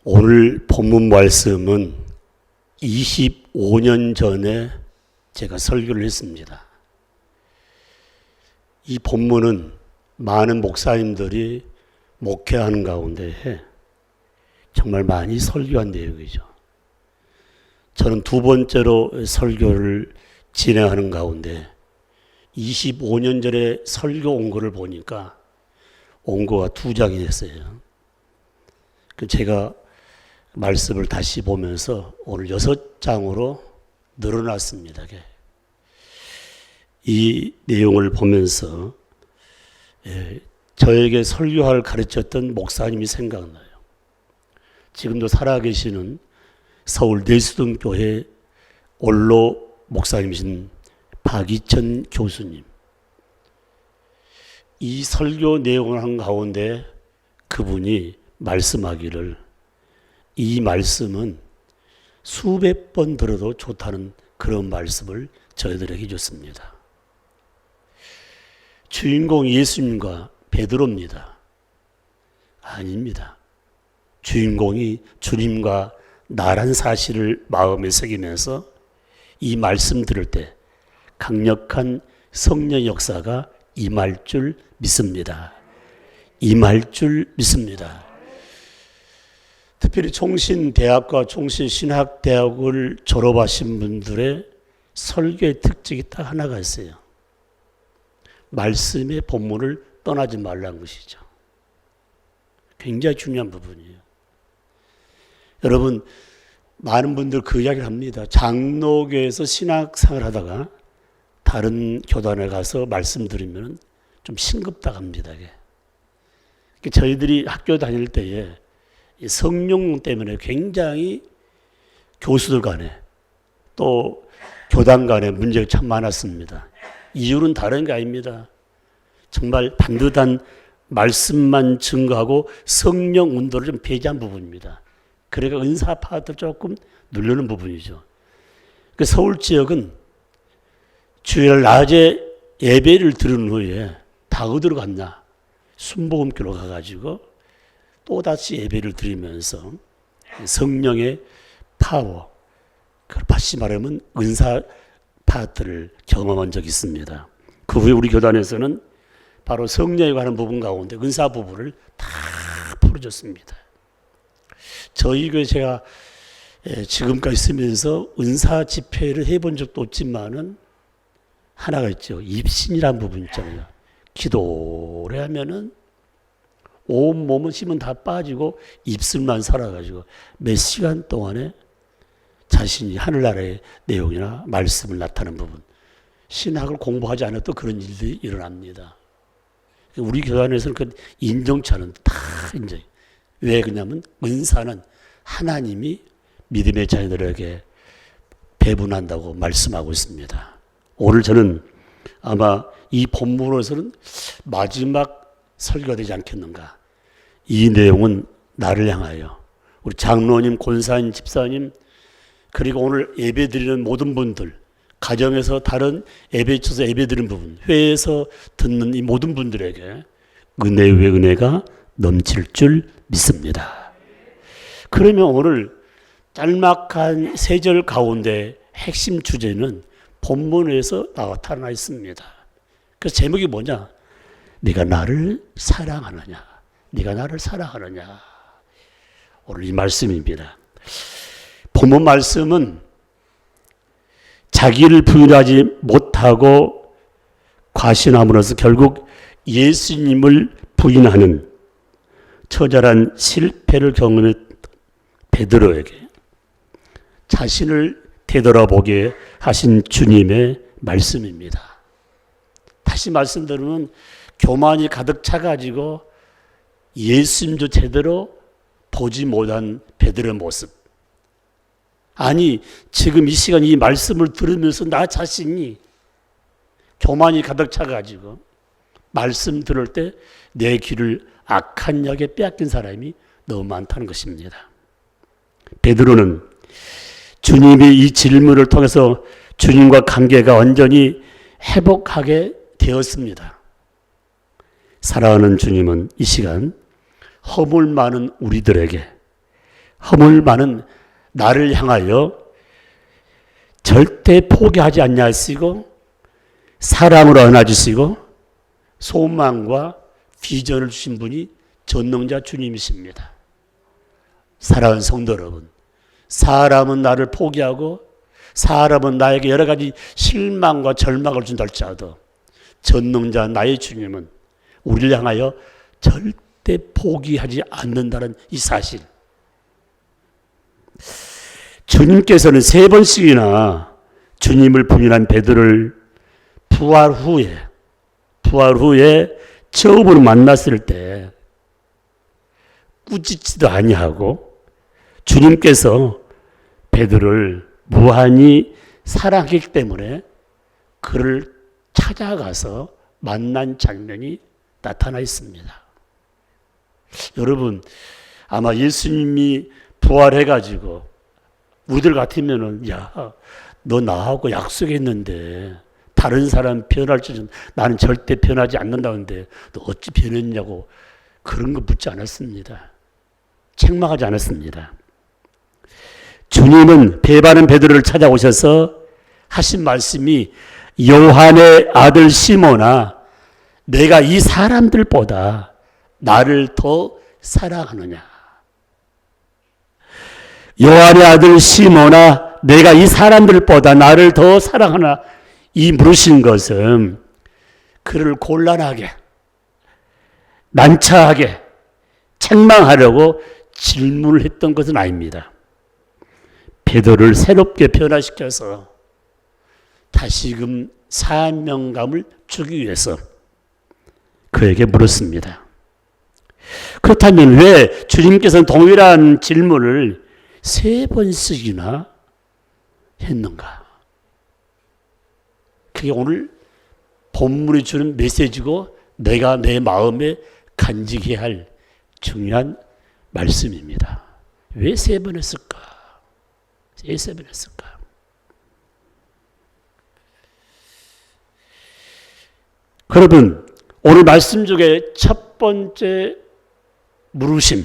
오늘 본문 말씀은 25년 전에 제가 설교를 했습니다. 이 본문은 많은 목사님들이 목회하는 가운데 정말 많이 설교한 내용이죠. 저는 두 번째로 설교를 진행하는 가운데 25년 전에 설교 원고를 보니까 원고가 2장이 됐어요. 제가 말씀을 다시 보면서 오늘 6장으로 늘어났습니다. 이 내용을 보면서 저에게 설교할 가르쳤던 목사님이 생각나요. 지금도 살아계시는 서울 내수동교회 원로 목사님이신 박이천 교수님. 이 설교 내용을 한 가운데 그분이 말씀하기를 이 말씀은 수백 번 들어도 좋다는 그런 말씀을 저희들에게 해줬습니다. 주인공 예수님과 베드로입니다. 아닙니다. 주인공이 주님과 나란 사실을 마음에 새기면서 이 말씀 들을 때 강력한 성령 역사가 임할 줄 믿습니다. 임할 줄 믿습니다. 특별히 총신대학과 총신신학대학을 졸업하신 분들의 설교의 특징이 딱 하나가 있어요. 말씀의 본문을 떠나지 말라는 것이죠. 굉장히 중요한 부분이에요. 여러분, 많은 분들 그 이야기를 합니다. 장로교에서 신학생활 하다가 다른 교단에 가서 말씀 들으면 좀 싱겁다 합니다. 저희들이 학교 다닐 때에 성령 때문에 굉장히 교수들 간에 또 교단 간에 문제가 참 많았습니다. 이유는 다른 게 아닙니다. 정말 반듯한 말씀만 증거하고 성령 운동을 좀 배제한 부분입니다. 그러니까 은사 파트를 조금 누르는 부분이죠. 서울 지역은 주일 낮에 예배를 들은 후에 다 어디로 갔나? 순복음교로 가가지고 또다시 예배를 드리면서 성령의 파워, 다시 말하면 은사 파트를 경험한 적이 있습니다. 그 후에 우리 교단에서는 바로 성령에 관한 부분 가운데 은사 부분을 다 풀어줬습니다. 저희 교회 제가 지금까지 있으면서 은사 집회를 해본 적도 없지만은 하나가 있죠. 입신이라는 부분 있잖아요. 기도를 하면은 온 몸은 힘은 다 빠지고 입술만 살아가지고 몇 시간 동안에 자신이 하늘나라의 내용이나 말씀을 나타내는 부분. 신학을 공부하지 않아도 그런 일들이 일어납니다. 우리 교단에서는 그 인정차는 다 인정. 왜 그러냐면 은사는 하나님이 믿음의 자녀들에게 배분한다고 말씀하고 있습니다. 오늘 저는 아마 이 본문으로서는 마지막 설교가 되지 않겠는가. 이 내용은 나를 향하여 우리 장로님, 권사님, 집사님 그리고 오늘 예배 드리는 모든 분들 가정에서 다른 예배 쳐서 예배 드리는 부분 회에서 듣는 이 모든 분들에게 은혜 위에 은혜가 넘칠 줄 믿습니다. 그러면 오늘 짤막한 3절 가운데 핵심 주제는 본문에서 나타나 있습니다. 그래서 제목이 뭐냐? 네가 나를 사랑하느냐? 네가 나를 사랑하느냐? 오늘 이 말씀입니다. 본문 말씀은 자기를 부인하지 못하고 과신함으로써 결국 예수님을 부인하는 처절한 실패를 경험했던 베드로에게 자신을 되돌아보게 하신 주님의 말씀입니다. 다시 말씀드리면 교만이 가득 차가지고 예수님도 제대로 보지 못한 베드로의 모습. 아니 지금 이 시간 이 말씀을 들으면서 나 자신이 교만이 가득 차가지고 말씀 들을 때 내 귀를 악한 약에 빼앗긴 사람이 너무 많다는 것입니다. 베드로는 주님의 이 질문을 통해서 주님과 관계가 완전히 회복하게 되었습니다. 사랑하는 주님은 이 시간 허물 많은 우리들에게 허물 많은 나를 향하여 절대 포기하지 아니하시고 사랑으로 안아주시고 소망과 비전을 주신 분이 전능자 주님이십니다. 사랑하는 성도 여러분, 사람은 나를 포기하고 사람은 나에게 여러 가지 실망과 절망을 준다 할지라도 전능자 나의 주님은 우리를 향하여 절대 포기하지 않는다는 이 사실. 주님께서는 3번씩이나 주님을 부인한 베드로를 부활 후에 처음으로 만났을 때 꾸짖지도 아니하고 주님께서 베드로를 무한히 사랑하기 때문에 그를 찾아가서 만난 장면이 나타나 있습니다. 여러분, 아마 예수님이 부활해가지고 우리들 같으면은, 야, 너 나하고 약속했는데 다른 사람 변할 줄은 나는 절대 변하지 않는다는데 너 어찌 변했냐고 그런 거 묻지 않았습니다. 책망하지 않았습니다. 주님은 배반한 베드로를 찾아오셔서 하신 말씀이 요한의 아들 시몬아, 내가 이 사람들보다 나를 더 사랑하느냐. 요한의 아들 시몬아, 내가 이 사람들보다 나를 더 사랑하나. 이 물으신 것은 그를 곤란하게, 난처하게, 책망하려고 질문을 했던 것은 아닙니다. 베드로를 새롭게 변화시켜서 다시금 사명감을 주기 위해서 그에게 물었습니다. 그렇다면 왜 주님께서는 동일한 질문을 3번씩이나 했는가? 그게 오늘 본문이 주는 메시지고 내가 내 마음에 간직해야 할 중요한 말씀입니다. 왜 3번 했을까? 왜 3번 했을까? 여러분, 오늘 말씀 중에 첫 번째 물으심,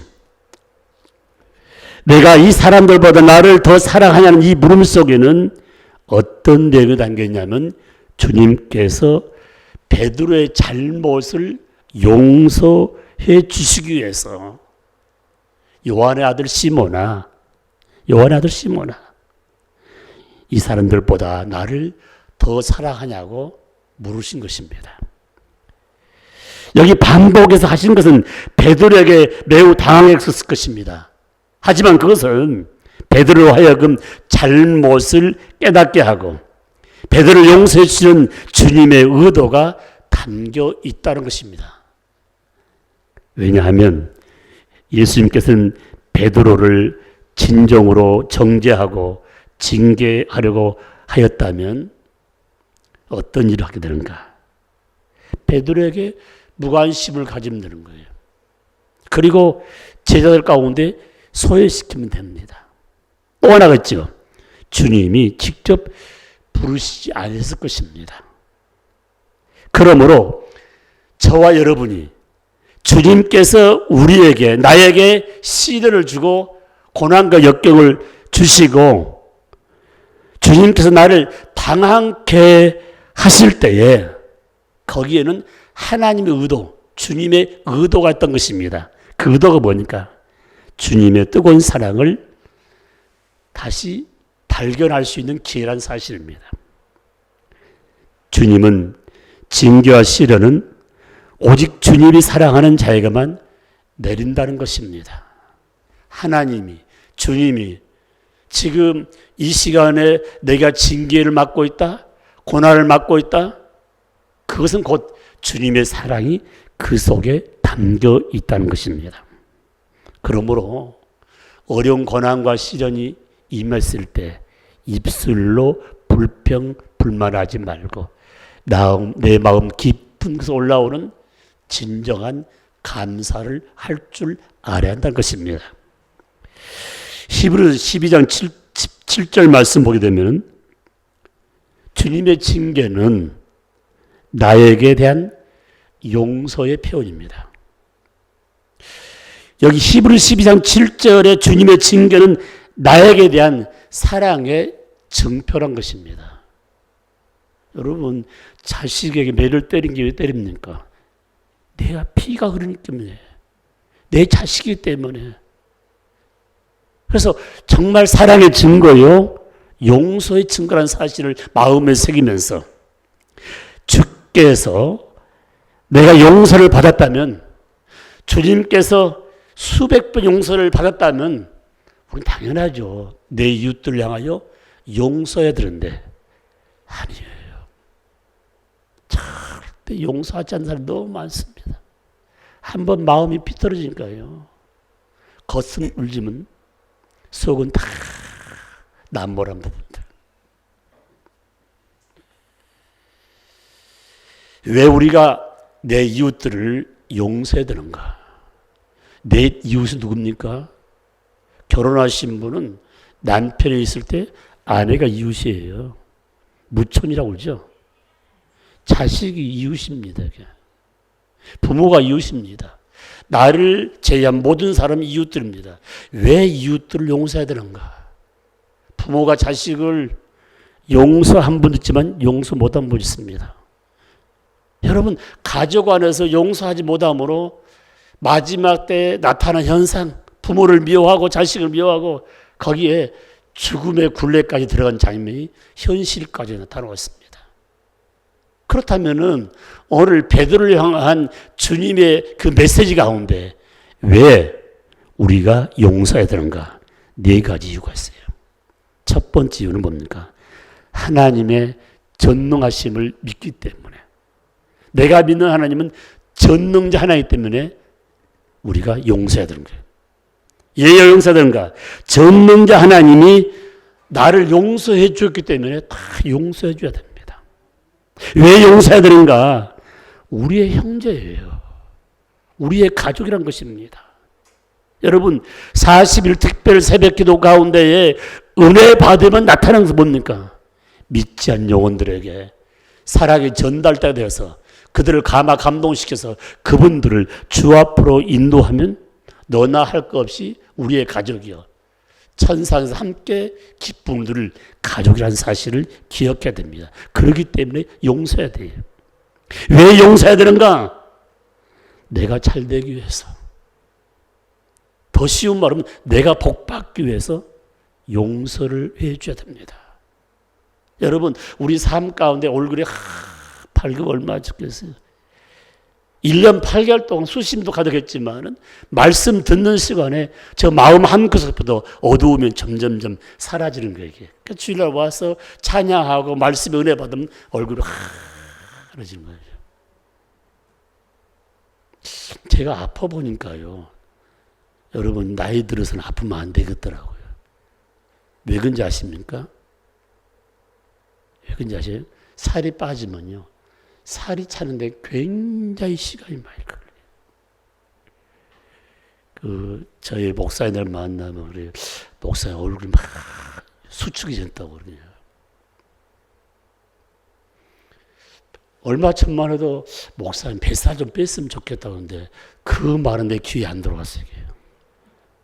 내가 이 사람들보다 나를 더 사랑하냐는 이 물음 속에는 어떤 내용이 담겨있냐면 주님께서 베드로의 잘못을 용서해 주시기 위해서 요한의 아들 시몬아, 이 사람들보다 나를 더 사랑하냐고 물으신 것입니다. 여기 반복해서 하신 것은 베드로에게 매우 당황했을 것입니다. 하지만 그것은 베드로로 하여금 잘못을 깨닫게 하고 베드로를 용서해 주시는 주님의 의도가 담겨 있다는 것입니다. 왜냐하면 예수님께서는 베드로를 진정으로 정죄하고 징계하려고 하였다면 어떤 일을 하게 되는가? 베드로에게 무관심을 가지면 되는 거예요. 그리고 제자들 가운데 소외시키면 됩니다. 또 하나가 있죠. 주님이 직접 부르시지 않았을 것입니다. 그러므로 저와 여러분이 주님께서 우리에게, 나에게 시련을 주고 고난과 역경을 주시고 주님께서 나를 당황케 하실 때에 거기에는 하나님의 의도, 주님의 의도가 있던 것입니다. 그 의도가 뭐니까? 주님의 뜨거운 사랑을 다시 발견할 수 있는 기회란 사실입니다. 주님은 징계와 시련은 오직 주님이 사랑하는 자에게만 내린다는 것입니다. 하나님이, 주님이 지금 이 시간에 내가 징계를 받고 있다, 고난을 받고 있다, 그것은 곧 주님의 사랑이 그 속에 담겨 있다는 것입니다. 그러므로 어려운 고난과 시련이 임했을 때 입술로 불평, 불만하지 말고 내 마음 깊은 곳에 올라오는 진정한 감사를 할 줄 알아야 한다는 것입니다. 히브리 12장 7절 말씀 보게 되면 주님의 징계는 나에게 대한 용서의 표현입니다. 여기 히브리 12장 7절의 주님의 징계는 나에게 대한 사랑의 증표란 것입니다. 여러분, 자식에게 매를 때린 게 왜 때립니까? 내가 피가 흐르기 때문에, 내 자식이기 때문에. 그래서 정말 사랑의 증거요, 용서의 증거라는 사실을 마음에 새기면서 주께서 내가 용서를 받았다면, 주님께서 수백 번 용서를 받았다면 우리는 당연하죠. 내 이웃들을 향하여 용서해야 되는데 아니에요. 절대 용서하지 않는 사람이 너무 많습니다. 한번 마음이 비틀어지니까요. 겉은 울지만 속은 다 남모란 부분들. 왜 우리가 내 이웃들을 용서해야 되는가? 내 이웃은 누굽니까? 결혼하신 분은 남편이 있을 때 아내가 이웃이에요. 무촌이라고 그러죠. 자식이 이웃입니다. 부모가 이웃입니다. 나를 제외한 모든 사람이 이웃들입니다. 왜 이웃들을 용서해야 되는가? 부모가 자식을 용서한 분 있지만 용서 못한 분 있습니다. 여러분, 가족 안에서 용서하지 못함으로 마지막 때에 나타난 현상, 부모를 미워하고 자식을 미워하고 거기에 죽음의 굴레까지 들어간 장면이 현실까지 나타나고 있습니다. 그렇다면은 오늘 베드로를 향한 주님의 그 메시지 가운데 왜 우리가 용서해야 되는가? 네 가지 이유가 있어요. 첫 번째 이유는 뭡니까? 하나님의 전능하심을 믿기 때문에. 내가 믿는 하나님은 전능자 하나이기 때문에 우리가 용서해야 되는 거예요. 왜 용서해야 되는가? 전능자 하나님이 나를 용서해 주었기 때문에 다 용서해 줘야 됩니다. 왜 용서해야 되는가? 우리의 형제예요. 우리의 가족이란 것입니다. 여러분, 40일 특별 새벽기도 가운데에 은혜 받으면 나타나는 것은 뭡니까? 믿지 않는 영혼들에게 사랑이 전달되어야 되어서 그들을 감동시켜서 그분들을 주 앞으로 인도하면 너나 할 것 없이 우리의 가족이요. 천상에서 함께 기쁨을 누릴 가족이라는 사실을 기억해야 됩니다. 그렇기 때문에 용서해야 돼요. 왜 용서해야 되는가? 내가 잘 되기 위해서. 더 쉬운 말은 내가 복받기 위해서 용서를 해줘야 됩니다. 여러분, 우리 삶 가운데 얼굴에 발급 얼마나 좋겠어요. 1년 8개월 동안 수심도 가득했지만은 말씀 듣는 시간에 저 마음 한구석부터 어두우면 점점점 사라지는 거예요. 그러니까 주일날 와서 찬양하고 말씀에 은혜 받으면 얼굴이 하얘지는 거예요. 제가 아파 보니까요. 여러분, 나이 들어서는 아프면 안 되겠더라고요. 왜 그런지 아십니까? 왜 그런지 아세요? 살이 빠지면요. 살이 차는데 굉장히 시간이 많이 걸려요. 저희 목사님들 만나면 그래요. 목사님 얼굴이 막 수축이 된다고 그래요. 얼마 전만 해도 목사님 뱃살 좀 뺐으면 좋겠다고 하는데 그 말은 내 귀에 안 들어갔어요.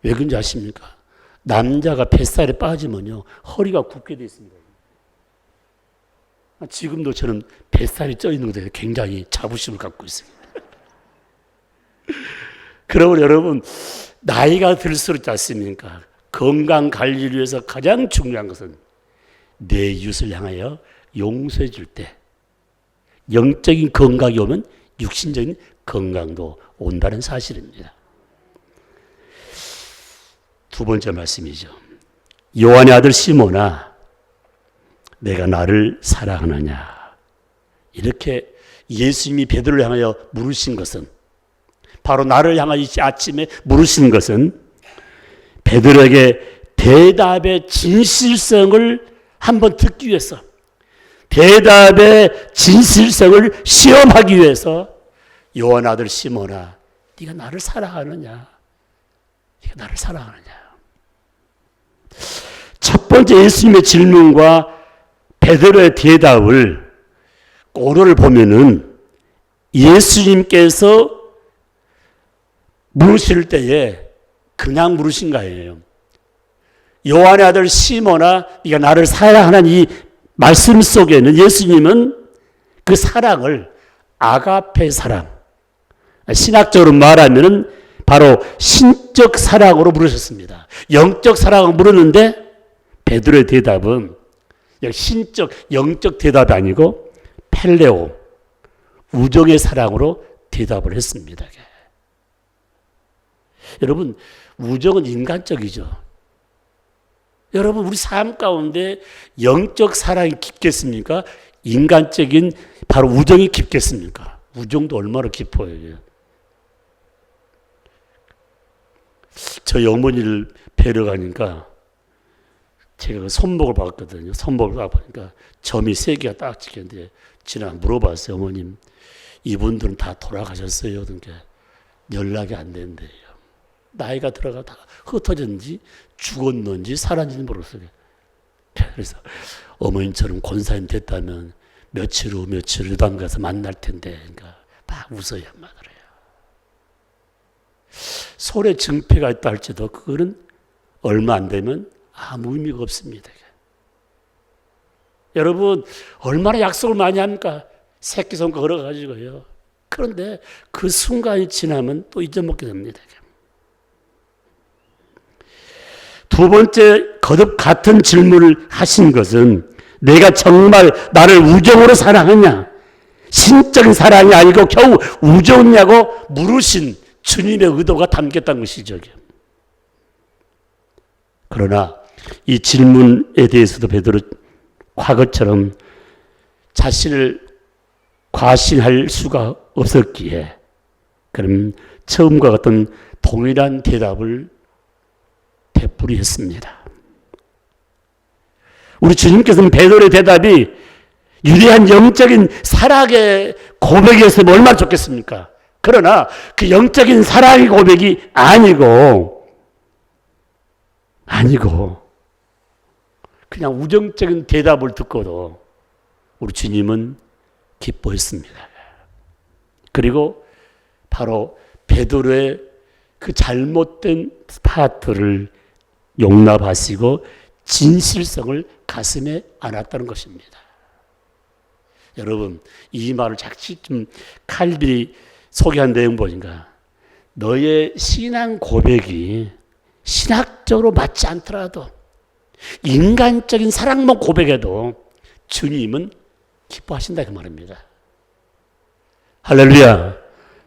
왜 그런지 아십니까? 남자가 뱃살이 빠지면요. 허리가 굽게 돼 있습니다. 지금도 저는 뱃살이 쪄 있는 것에 굉장히 자부심을 갖고 있습니다. 그러면 여러분, 나이가 들수록 있지 않습니까? 건강 관리를 위해서 가장 중요한 것은 내 이웃을 향하여 용서해 줄 때 영적인 건강이 오면 육신적인 건강도 온다는 사실입니다. 두 번째 말씀이죠. 요한의 아들 시몬아, 내가 나를 사랑하느냐. 이렇게 예수님이 베드로를 향하여 물으신 것은, 바로 나를 향하여 아침에 물으신 것은 베드로에게 대답의 진실성을 한번 듣기 위해서, 대답의 진실성을 시험하기 위해서 요한 아들 시몬아, 네가 나를 사랑하느냐? 네가 나를 사랑하느냐? 첫 번째 예수님의 질문과 베드로의 대답을 꼬로를 보면은 예수님께서 물으실 때에 그냥 물으신 거예요. 요한의 아들 시몬아, 네가 나를 사랑하는 이 말씀 속에는 예수님은 그 사랑을 아가페 사랑, 신학적으로 말하면 바로 신적 사랑으로 물으셨습니다. 영적 사랑을 물었는데 베드로의 대답은 신적, 영적 대답이 아니고 펠레오, 우정의 사랑으로 대답을 했습니다. 여러분, 우정은 인간적이죠. 여러분, 우리 삶 가운데 영적 사랑이 깊겠습니까? 인간적인 바로 우정이 깊겠습니까? 우정도 얼마나 깊어요. 저희 어머니를 뵈러 가니까 제가 그 손목을 봤거든요. 손목을 딱 보니까 점이 3개가 딱 찍혔는데 지나 물어봤어요. 어머님, 이분들은 다 돌아가셨어요. 그러니까 연락이 안 된대요. 나이가 들어가 다 흩어졌는지 죽었는지 살았는지 모르겠어요. 그래서 어머님처럼 권사님 됐다면 며칠 후 며칠 유담 가서 만날 텐데, 그러니까 막 웃어요. 막 그래요. 손에 증폐가 있다 할지도 그거는 얼마 안 되면 아무 의미가 없습니다. 여러분, 얼마나 약속을 많이 합니까? 새끼손가락 걸어가지고요. 그런데 그 순간이 지나면 또 잊어먹게 됩니다. 두 번째 거듭 같은 질문을 하신 것은 내가 정말 나를 우정으로 사랑하냐? 신적인 사랑이 아니고 겨우 우정이냐고 물으신 주님의 의도가 담겼다는 것이죠. 그러나 이 질문에 대해서도 베드로 과거처럼 자신을 과신할 수가 없었기에 그럼 처음과 같은 동일한 대답을 되풀이했습니다. 우리 주님께서는 베드로의 대답이 유리한 영적인 사랑의 고백이었으면 얼마나 좋겠습니까? 그러나 그 영적인 사랑의 고백이 아니고 그냥 우정적인 대답을 듣고도 우리 주님은 기뻐했습니다. 그리고 바로 베드로의 그 잘못된 파트를 용납하시고 진실성을 가슴에 안았다는 것입니다. 여러분, 이 말을 자칫 좀 칼빈이 소개한 내용 보니까 너의 신앙 고백이 신학적으로 맞지 않더라도 인간적인 사랑만 고백해도 주님은 기뻐하신다 그 말입니다. 할렐루야,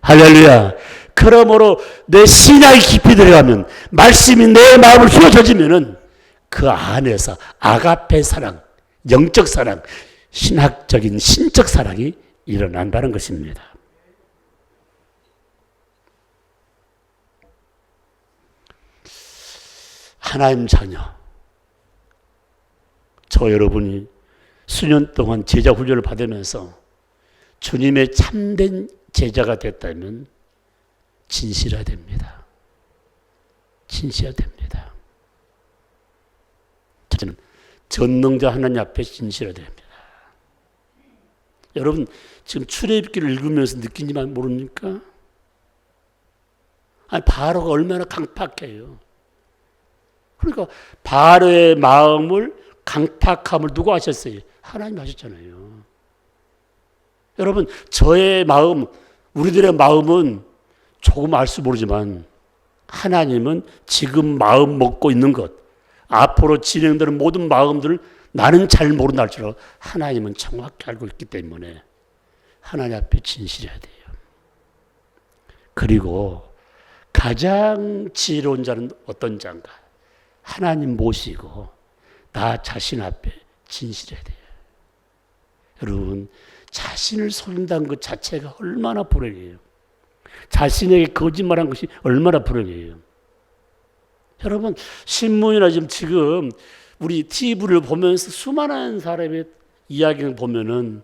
할렐루야. 그러므로 내 신앙이 깊이 들어가면 말씀이 내 마음을 휘어져지면은 그 안에서 아가페 사랑, 영적 사랑, 신학적인 신적 사랑이 일어난다는 것입니다. 하나님 자녀, 저 여러분이 수년 동안 제자 훈련을 받으면서 주님의 참된 제자가 됐다면 진실해야 됩니다. 진실해야 됩니다. 저는 전능자 하나님 앞에 진실해야 됩니다. 여러분, 지금 출애굽기를 읽으면서 느낀지만 모릅니까? 아니, 바로가 얼마나 강팍해요. 그러니까 바로의 마음을 강팍함을 누가 하셨어요? 하나님 하셨잖아요. 여러분, 저의 마음, 우리들의 마음은 조금 알 수 모르지만 하나님은 지금 마음 먹고 있는 것, 앞으로 진행되는 모든 마음들을 나는 잘 모른다 할지라도 하나님은 정확히 알고 있기 때문에 하나님 앞에 진실해야 돼요. 그리고 가장 지혜로운 자는 어떤 자인가? 하나님 모시고 나 자신 앞에 진실해야 돼요. 여러분, 자신을 속인다는 것 자체가 얼마나 불행해요. 자신에게 거짓말한 것이 얼마나 불행해요. 여러분, 신문이나 지금 우리 TV를 보면서 수많은 사람의 이야기를 보면은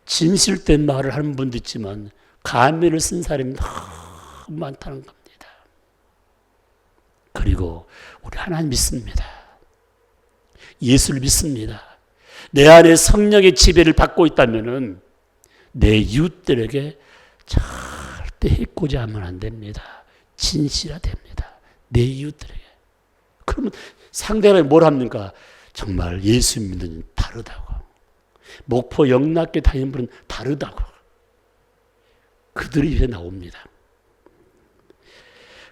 진실된 말을 하는 분도 있지만 가면을 쓴 사람이 너무 많다는 겁니다. 그리고 우리 하나님 믿습니다. 예수를 믿습니다. 내 안에 성령의 지배를 받고 있다면은 내 이웃들에게 절대 해코지 하면 안 됩니다. 진실해야 됩니다. 내 이웃들에게. 그러면 상대방이 뭘 합니까? 정말 예수 믿는 다르다고. 목포 영락교 다니는 분은 다르다고. 그들이 입에 나옵니다.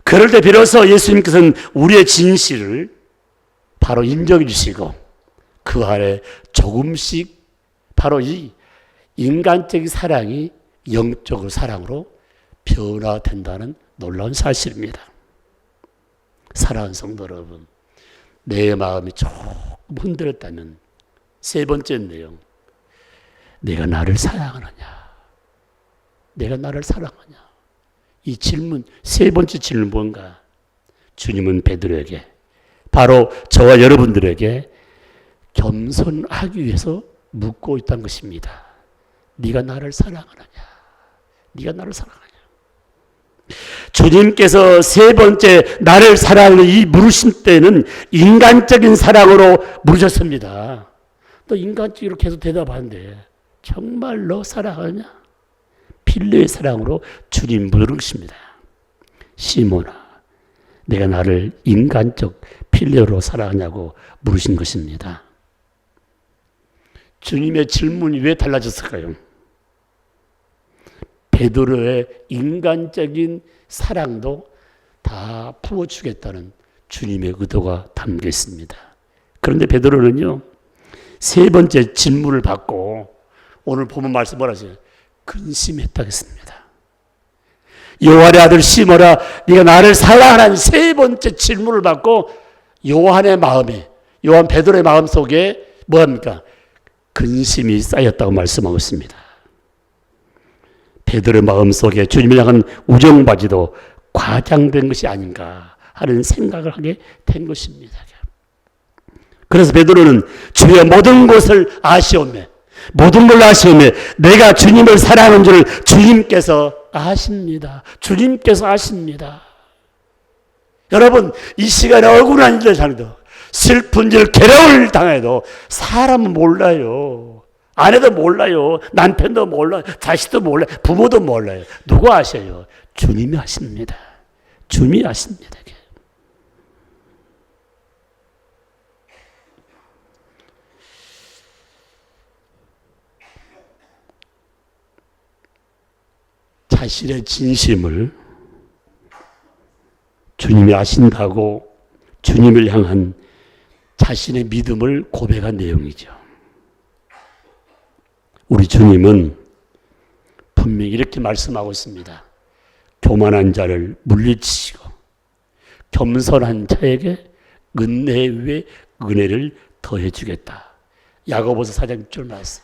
그럴 때 비로소 예수님께서는 우리의 진실을 바로 인정해 주시고 그 안에 조금씩 바로 이 인간적인 사랑이 영적인 사랑으로 변화된다는 놀라운 사실입니다. 사랑하는 성도 여러분, 내 마음이 조금 흔들렸다면 세 번째 내용, 내가 나를 사랑하느냐? 내가 나를 사랑하냐? 이 질문, 세 번째 질문 뭔가? 주님은 베드로에게, 바로 저와 여러분들에게 겸손하기 위해서 묻고 있다는 것입니다. 네가 나를 사랑하느냐? 네가 나를 사랑하느냐? 주님께서 세 번째 나를 사랑하는 이 물으심 때는 인간적인 사랑으로 물으셨습니다. 또 인간적으로 계속 대답하는데 정말 너 사랑하냐? 필레의 사랑으로 주님 물으십니다. 시몬아, 내가 나를 인간적 필레로 사랑하냐고 물으신 것입니다. 주님의 질문이 왜 달라졌을까요? 베드로의 인간적인 사랑도 다 풀어주겠다는 주님의 의도가 담겨 있습니다. 그런데 베드로는요, 세 번째 질문을 받고 오늘 보면 말씀 뭐라 하세요? 근심했다고 했습니다. 요한의 아들 시몬아, 네가 나를 사랑하는 세 번째 질문을 받고 요한의 마음에, 요한 베드로의 마음 속에 뭐합니까? 근심이 쌓였다고 말씀하고 있습니다. 베드로의 마음 속에 주님을 향한 우정바지도 과장된 것이 아닌가 하는 생각을 하게 된 것입니다. 그래서 베드로는 주의 모든 것을 아시오매, 모든 걸 아시오매 내가 주님을 사랑하는 줄 주님께서 아십니다. 주님께서 아십니다. 여러분, 이 시간에 억울한 일을 당해도, 슬픈 일, 괴로움을 당해도 사람은 몰라요. 아내도 몰라요. 남편도 몰라요. 자식도 몰라요. 부모도 몰라요. 누가 아셔요? 주님이 아십니다. 주님이 아십니다. 자신의 진심을 주님이 아신다고 주님을 향한 자신의 믿음을 고백한 내용이죠. 우리 주님은 분명히 이렇게 말씀하고 있습니다. 교만한 자를 물리치시고 겸손한 자에게 은혜 위에 은혜를 더해 주겠다. 야고보서 4장 6절 말씀.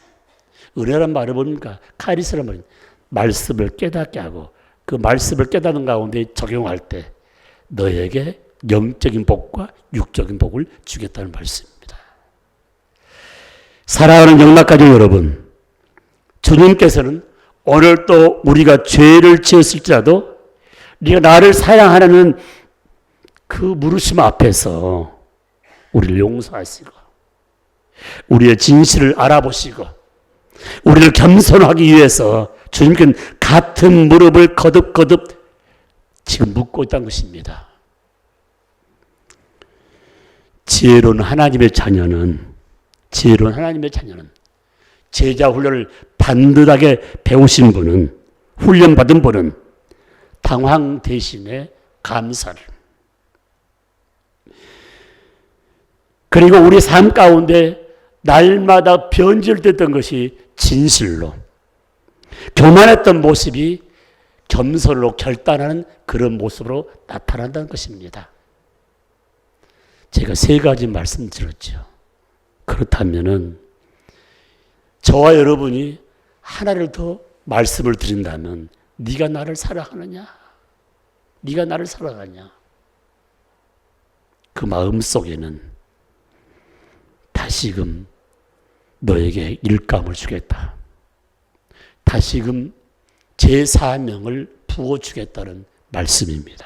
은혜란 말은 뭡니까? 카리스란 말은 말씀을 깨닫게 하고 그 말씀을 깨닫는 가운데 적용할 때 너에게 영적인 복과 육적인 복을 주겠다는 말씀입니다. 사랑하는 영락가족 여러분, 주님께서는 오늘 또 우리가 죄를 지었을지라도 네가 나를 사랑하라는 그 물으심 앞에서 우리를 용서하시고 우리의 진실을 알아보시고 우리를 겸손하기 위해서 주님께는 같은 무릎을 거듭거듭 지금 묻고 있다는 것입니다. 지혜로운 하나님의 자녀는 제자 훈련을 반듯하게 배우신 분은, 훈련받은 분은 당황 대신에 감사를, 그리고 우리 삶 가운데 날마다 변질됐던 것이 진실로, 교만했던 모습이 겸손으로 결단하는 그런 모습으로 나타난다는 것입니다. 제가 세 가지 말씀드렸죠. 그렇다면은 저와 여러분이 하나를 더 말씀을 드린다면 네가 나를 사랑하느냐? 네가 나를 사랑하냐? 그 마음 속에는 다시금 너에게 일감을 주겠다. 다시금 제 사명을 부어주겠다는 말씀입니다.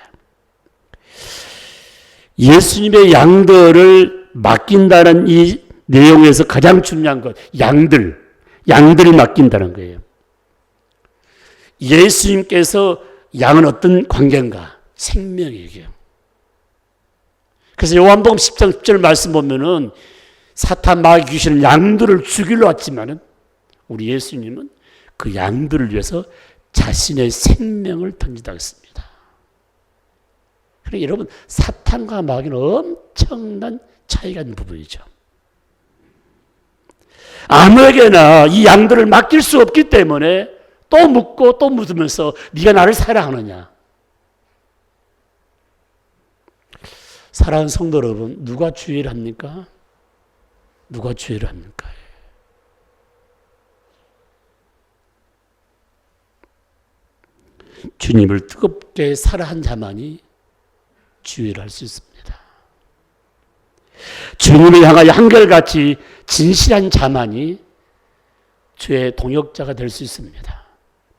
예수님의 양들을 맡긴다는 이 내용에서 가장 중요한 것, 양들을 맡긴다는 거예요. 예수님께서 양은 어떤 관계인가? 생명이에요. 그래서 요한복음 10장 10절 말씀 보면은 사탄 마귀 귀신은 양들을 죽이러 왔지만은 우리 예수님은 그 양들을 위해서 자신의 생명을 던지다 했습니다. 그러니까 여러분, 사탄과 마귀는 엄청난 차이가 있는 부분이죠. 아무에게나 이 양들을 맡길 수 없기 때문에 또 묻고 또 묻으면서 네가 나를 사랑하느냐. 사랑하는 성도 여러분, 누가 주의를 합니까? 누가 주의를 합니까? 주님을 뜨겁게 사랑한 자만이 주의를 할 수 있습니다. 주님을 향하여 한결같이 진실한 자만이 주의 동역자가 될 수 있습니다.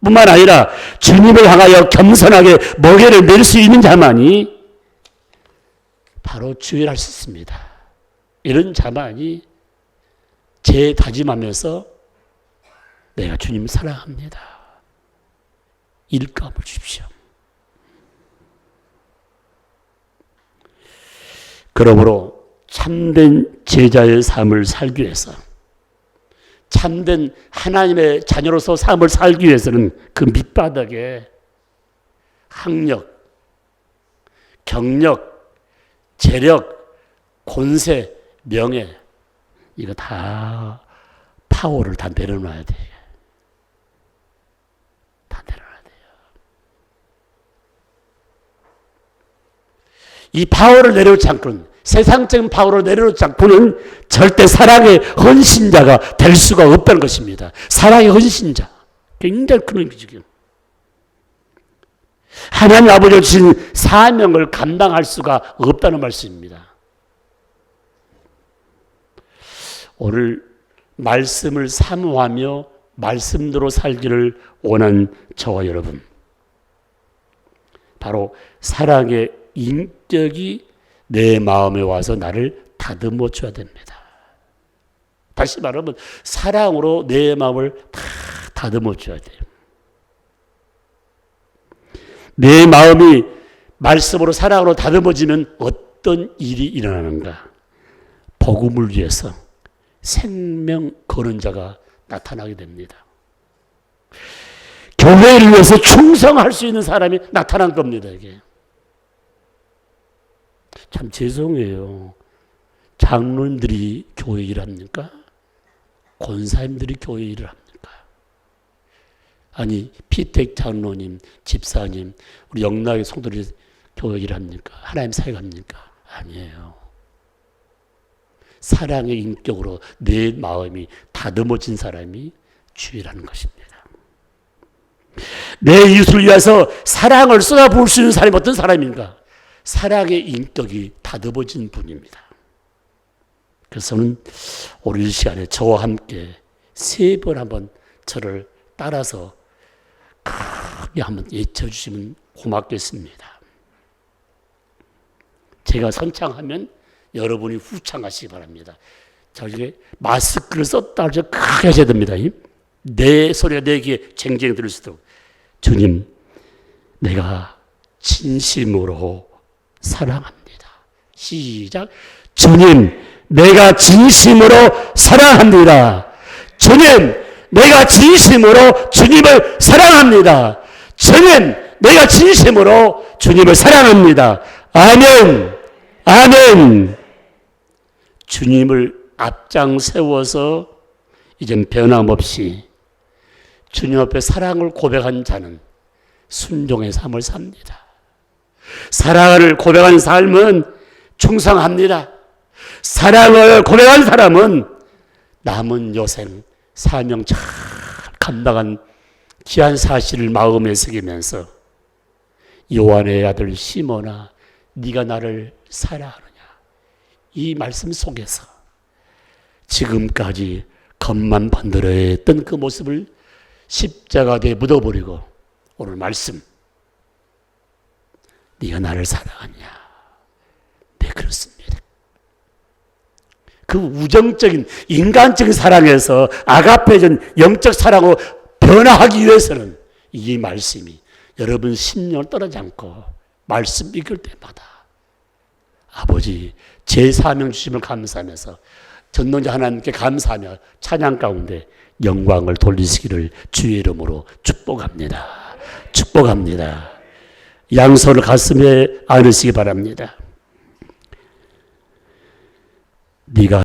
뿐만 아니라 주님을 향하여 겸손하게 멍에를 낼 수 있는 자만이 바로 주의를 할 수 있습니다. 이런 자만이 재다짐하면서 내가 주님을 사랑합니다. 일감을 주십시오. 그러므로 참된 제자의 삶을 살기 위해서, 참된 하나님의 자녀로서 삶을 살기 위해서는 그 밑바닥에 학력, 경력, 재력, 권세, 명예, 이거 다 파워를 다 내려놔야 돼요. 다 내려놔야 돼요. 이 파워를 내려놓지 않고는, 세상적인 파워를 내려놓지 않고는 절대 사랑의 헌신자가 될 수가 없다는 것입니다. 사랑의 헌신자. 굉장히 큰 의미죠. 하나님 아버지가 주신 사명을 감당할 수가 없다는 말씀입니다. 오늘 말씀을 사모하며 말씀대로 살기를 원하는 저와 여러분, 바로 사랑의 인격이 내 마음에 와서 나를 다듬어 줘야 됩니다. 다시 말하면 사랑으로 내 마음을 다 다듬어 줘야 돼요. 내 마음이 말씀으로 사랑으로 다듬어지면 어떤 일이 일어나는가? 복음을 위해서 생명 거는 자가 나타나게 됩니다. 교회를 위해서 충성할 수 있는 사람이 나타난 겁니다. 이게 참 죄송해요. 장로님들이 교회 일을 합니까? 권사님들이 교회 일을 합니까? 아니, 피택 장로님, 집사님, 우리 영락의 성도들이 교회 일을 합니까? 하나님 사역 합니까? 아니에요. 사랑의 인격으로 내 마음이 다듬어진 사람이 주의라는 것입니다. 내 이웃을 위해서 사랑을 쏟아부을 수 있는 사람이 어떤 사람인가? 사랑의 인격이 다듬어진 분입니다. 그래서 저는 오늘 이 시간에 저와 함께 3번 한번 저를 따라서 크게 한번 외쳐주시면 고맙겠습니다. 제가 선창하면 여러분이 후창하시기 바랍니다. 저에게 마스크를 썼다 할때 크게 하셔야 됩니다. 내 소리가 내 귀에 쟁쟁 들을 수도. 주님, 내가 진심으로 사랑합니다. 시작. 주님, 내가 진심으로 사랑합니다. 주님, 내가 진심으로 주님을 사랑합니다. 주님, 내가 진심으로 주님을 사랑합니다. 아멘. 아멘. 주님을 앞장 세워서 이젠 변함없이 주님 앞에 사랑을 고백한 자는 순종의 삶을 삽니다. 사랑을 고백한 삶은 충성합니다. 사랑을 고백한 사람은 남은 여생 사명 잘 감당한 귀한 사실을 마음에 새기면서 요한의 아들 시몬아, 네가 나를 사랑하느냐, 이 말씀 속에서 지금까지 겉만 번들어야 했던 그 모습을 십자가에 묻어버리고 오늘 말씀, 네가 나를 사랑하냐? 네, 그렇습니다. 그 우정적인 인간적인 사랑에서 아가페전 영적 사랑으로 변화하기 위해서는 이 말씀이 여러분 심령을 떠나지 않고 말씀 읽을 때마다 아버지 제 사명 주심을 감사하면서 전능자 하나님께 감사하며 찬양 가운데 영광을 돌리시기를 주의 이름으로 축복합니다. 축복합니다. 양손을 가슴에 안으시기 바랍니다. 네가